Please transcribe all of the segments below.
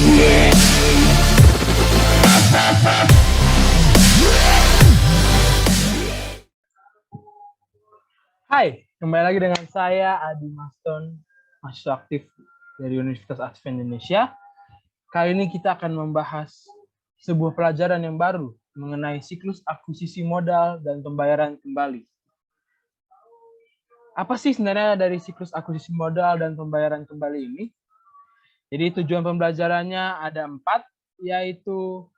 Hai, kembali lagi dengan saya Adi Maston, mahasiswa aktif dari Universitas Advent Indonesia. Kali ini kita akan membahas sebuah pelajaran yang baru mengenai siklus akuisisi modal dan pembayaran kembali. Apa sih sebenarnya dari siklus akuisisi modal dan pembayaran kembali ini? Jadi tujuan pembelajarannya ada 4, yaitu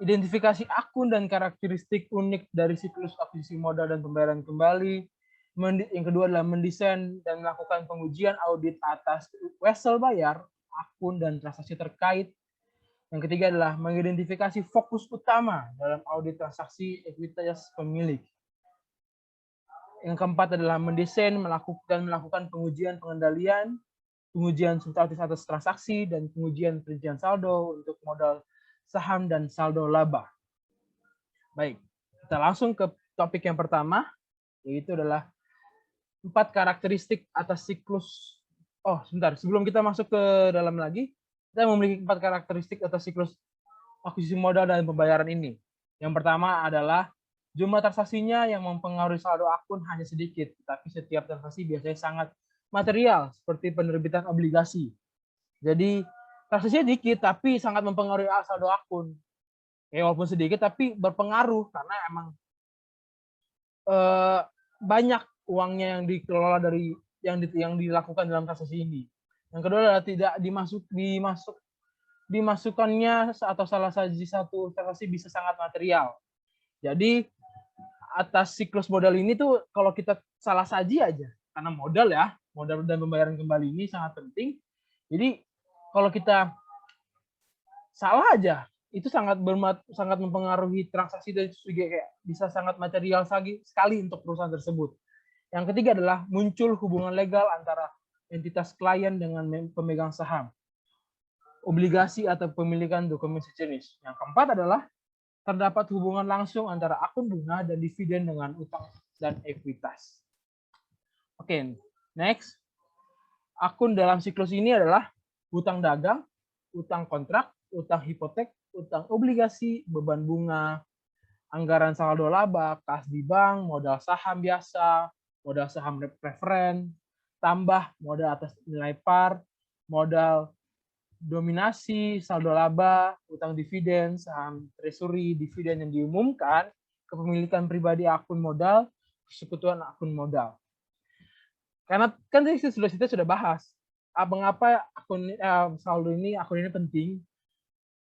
identifikasi akun dan karakteristik unik dari siklus akuisisi modal dan pembayaran kembali. Yang kedua adalah mendesain dan melakukan pengujian audit atas wesel bayar, akun, dan transaksi terkait. Yang ketiga adalah mengidentifikasi fokus utama dalam audit transaksi ekuitas pemilik. Yang keempat adalah mendesain, melakukan pengujian pengendalian, pengujian substatif atas transaksi, dan pengujian perincian saldo untuk modal saham dan saldo laba. Baik, kita langsung ke topik yang pertama, yaitu adalah 4 karakteristik atas siklus. Oh, sebentar. Sebelum kita masuk ke dalam lagi, kita memiliki 4 karakteristik atas siklus akuisisi modal dan pembayaran ini. Yang pertama adalah jumlah transaksinya yang mempengaruhi saldo akun hanya sedikit, tapi setiap transaksi biasanya sangat material, seperti penerbitan obligasi. Jadi, transaksinya dikit, tapi sangat mempengaruhi saldo akun. Ya, walaupun sedikit, tapi berpengaruh, karena emang banyak uangnya yang dikelola dari yang dilakukan dalam transaksi ini. Yang kedua adalah tidak dimasukkannya atau salah satu transaksi bisa sangat material. Jadi atas siklus modal ini tuh kalau kita salah saji aja, karena modal dan pembayaran kembali ini sangat penting. Jadi kalau kita salah aja, itu sangat mempengaruhi transaksi dan juga kayak bisa sangat material sekali untuk perusahaan tersebut. Yang ketiga adalah muncul hubungan legal antara entitas klien dengan pemegang saham, obligasi atau pemilikan dokumen sejenis. Yang keempat adalah terdapat hubungan langsung antara akun bunga dan dividen dengan utang dan ekuitas. Oke, next. Akun dalam siklus ini adalah utang dagang, utang kontrak, utang hipotek, utang obligasi, beban bunga, anggaran saldo laba, kas di bank, modal saham biasa, modal saham preferen, tambah modal atas nilai par, modal dominasi, saldo laba, utang dividen, saham treasury, dividen yang diumumkan, kepemilikan pribadi akun modal, persekutuan akun modal. Karena kan kita sudah bahas mengapa akun ini penting,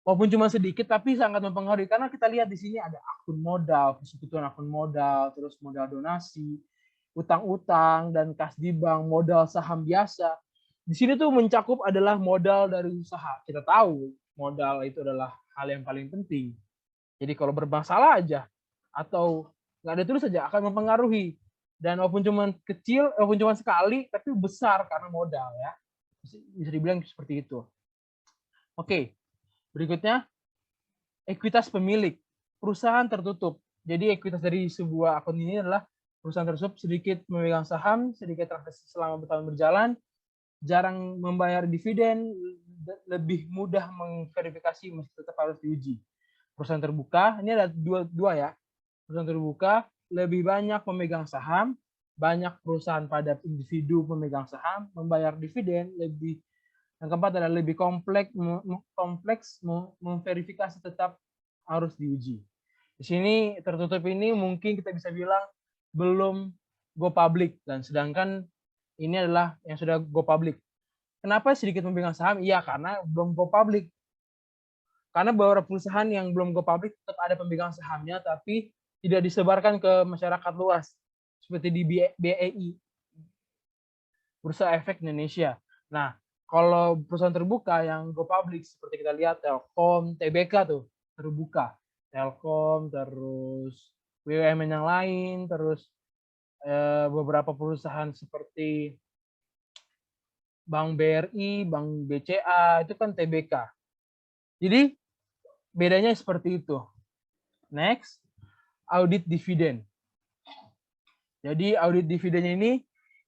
walaupun cuma sedikit tapi sangat mempengaruhi, karena kita lihat di sini ada akun modal, persekutuan akun modal, terus modal donasi, utang-utang, dan kas di bank, modal saham biasa. Di sini tuh mencakup adalah modal dari usaha. Kita tahu modal itu adalah hal yang paling penting. Jadi kalau bermasalah aja atau nggak ada terus saja akan mempengaruhi. Dan walaupun cuma kecil, walaupun cuma sekali, tapi besar karena modal ya. Bisa dibilang seperti itu. Oke, berikutnya ekuitas pemilik. Perusahaan tertutup. Jadi ekuitas dari sebuah akun ini adalah perusahaan tersebut sedikit memegang saham, sedikit transaksi selama bertahun berjalan, jarang membayar dividen, lebih mudah mengverifikasi meski tetap harus diuji. Perusahaan terbuka, ini ada dua ya. Perusahaan terbuka lebih banyak memegang saham, banyak perusahaan padat individu pemegang saham, membayar dividen lebih. Yang keempat adalah lebih kompleks memverifikasi tetap harus diuji. Di sini tertutup ini mungkin kita bisa bilang belum go public, dan sedangkan ini adalah yang sudah go public. Kenapa sedikit memegang saham? Iya, karena belum go public. Karena beberapa perusahaan yang belum go public tetap ada pemegang sahamnya, tapi tidak disebarkan ke masyarakat luas, seperti di BEI, Bursa Efek Indonesia. Nah, kalau perusahaan terbuka yang go public, seperti kita lihat Telkom, TBK tuh terbuka. Telkom, terus BUMN yang lain, terus beberapa perusahaan seperti Bank BRI, Bank BCA, itu kan TBK. Jadi, bedanya seperti itu. Next, audit dividen. Jadi, audit dividennya ini,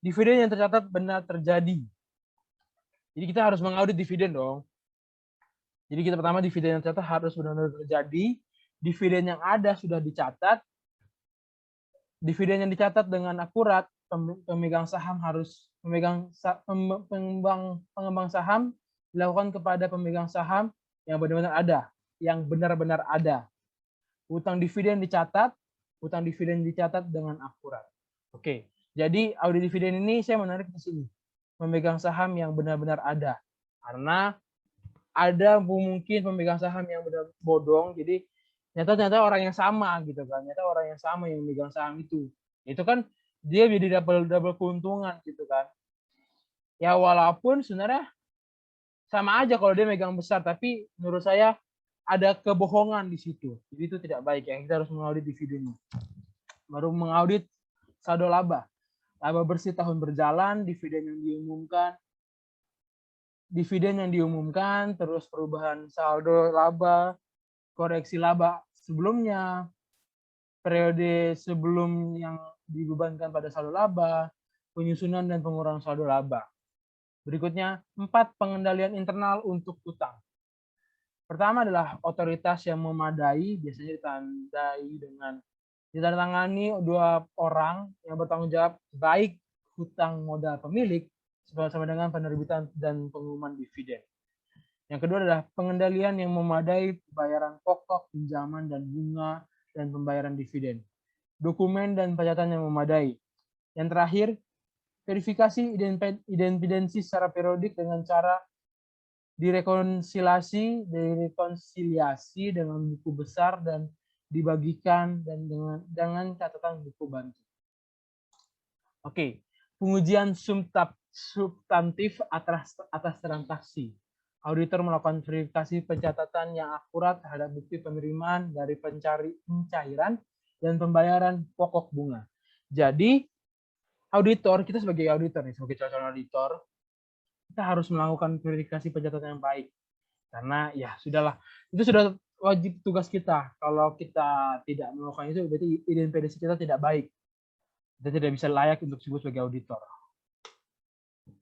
dividen yang tercatat benar terjadi. Jadi, kita harus mengaudit dividen dong. Jadi kita pertama dividen yang tercatat harus benar-benar terjadi, dividen yang ada sudah dicatat, dividen yang dicatat dengan akurat, pemegang saham harus pengembang saham dilakukan kepada pemegang saham yang benar-benar ada, yang benar-benar ada. Utang dividen dicatat dengan akurat. Oke, jadi audit dividen ini saya menarik di sini. Pemegang saham yang benar-benar ada. Karena ada mungkin pemegang saham yang benar bodong, jadi ternyata orang yang sama gitu kan. Ternyata orang yang sama yang memegang saham itu. Itu kan dia jadi double keuntungan gitu kan. Ya walaupun sebenarnya sama aja kalau dia megang besar, tapi menurut saya ada kebohongan di situ. Jadi itu tidak baik ya. Kita harus mengaudit dividennya. Baru mengaudit saldo laba. Laba bersih tahun berjalan, dividen yang diumumkan, terus perubahan saldo laba, koreksi laba sebelumnya, periode sebelum yang dibebankan pada saldo laba, penyusunan dan pengurangan saldo laba. Berikutnya, 4 pengendalian internal untuk utang. Pertama adalah otoritas yang memadai, biasanya ditandatangani 2 orang yang bertanggung jawab baik hutang modal pemilik bersama dengan penerbitan dan pengumuman dividen. Yang kedua adalah pengendalian yang memadai pembayaran pokok, pinjaman, dan bunga, dan pembayaran dividen. Dokumen dan pencatatan yang memadai. Yang terakhir, verifikasi identidensi secara periodik dengan cara direkonsiliasi dengan buku besar dan dibagikan dan dengan catatan buku bantu. Oke, pengujian substantif atas transaksi. Auditor melakukan verifikasi pencatatan yang akurat terhadap bukti penerimaan dari pencairan dan pembayaran pokok bunga. Jadi, kita sebagai auditor nih, sebagai calon auditor, kita harus melakukan verifikasi pencatatan yang baik. Karena ya sudahlah, itu sudah wajib tugas kita. Kalau kita tidak melakukan itu, berarti independensi kita tidak baik. Kita tidak bisa layak untuk disebut sebagai auditor.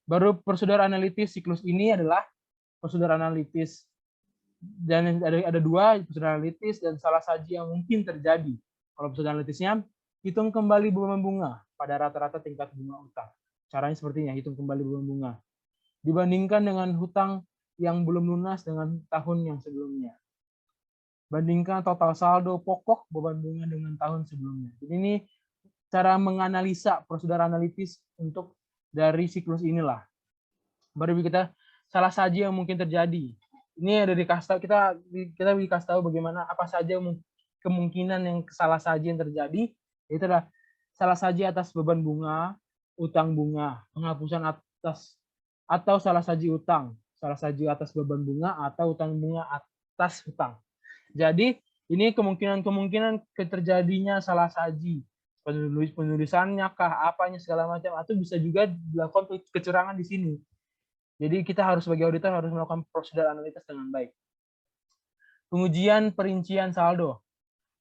Baru prosedur analitis siklus ini adalah prosedur analitis, dan ada 2 prosedur analitis dan salah saji yang mungkin terjadi. Kalau prosedur analitisnya, hitung kembali beban bunga pada rata-rata tingkat bunga utang. Caranya sepertinya, hitung kembali beban bunga. Dibandingkan dengan hutang yang belum lunas dengan tahun yang sebelumnya. Bandingkan total saldo pokok beban bunga dengan tahun sebelumnya. Jadi ini cara menganalisa prosedur analitis untuk dari siklus inilah. Baru kita salah saja yang mungkin terjadi. Ini ada dikasih tahu, kita dikasih tahu bagaimana apa saja kemungkinan yang salah saja yang terjadi. Itu adalah salah saja atas beban bunga, utang bunga, penghapusan atas atau salah saji utang, salah saji atas beban bunga atau utang bunga atas hutang. Jadi ini kemungkinan terjadinya salah saji, penulisannya kah, apanya segala macam, atau bisa juga dilakukan kecurangan di sini. Jadi kita harus sebagai auditor harus melakukan prosedur analitis dengan baik. Pengujian perincian saldo.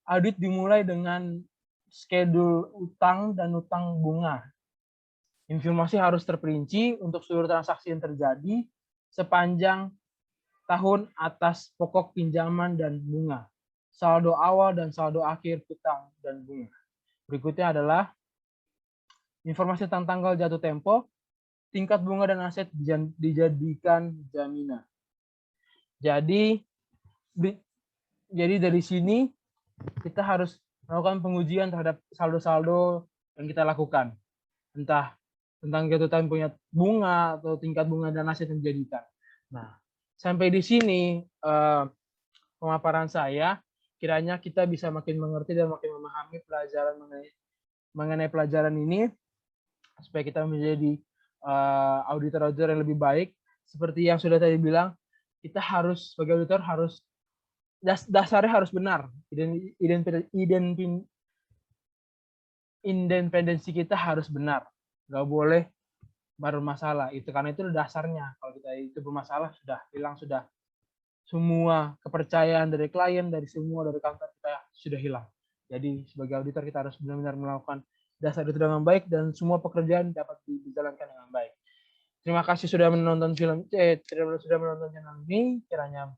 Audit dimulai dengan schedule utang dan utang bunga. Informasi harus terperinci untuk seluruh transaksi yang terjadi sepanjang tahun atas pokok pinjaman dan bunga, saldo awal dan saldo akhir hutang dan bunga. Berikutnya adalah informasi tentang tanggal jatuh tempo, tingkat bunga dan aset dijadikan jaminan. Jadi dari sini kita harus melakukan pengujian terhadap saldo-saldo yang kita lakukan. Entah tentang jatuh temponya bunga atau tingkat bunga dan aset yang dijadikan. Nah, sampai di sini pemaparan saya. Kiranya kita bisa makin mengerti dan makin memahami pelajaran mengenai pelajaran ini supaya kita menjadi auditor-auditor yang lebih baik. Seperti yang sudah tadi bilang, kita harus sebagai auditor harus dasarnya harus benar. Independensi kita harus benar. Nggak boleh bermasalah. Itu karena itu dasarnya. Kalau kita itu bermasalah sudah hilang, sudah semua kepercayaan dari klien, dari kantor kita sudah hilang. Jadi sebagai auditor kita harus benar-benar melakukan dasar itu dengan baik dan semua pekerjaan dapat dijalankan dengan baik. Terima kasih sudah menonton channel ini. Kiranya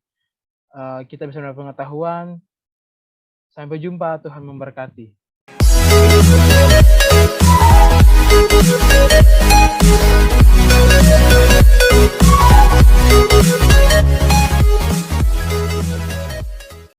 kita bisa mendapat pengetahuan. Sampai jumpa, Tuhan memberkati.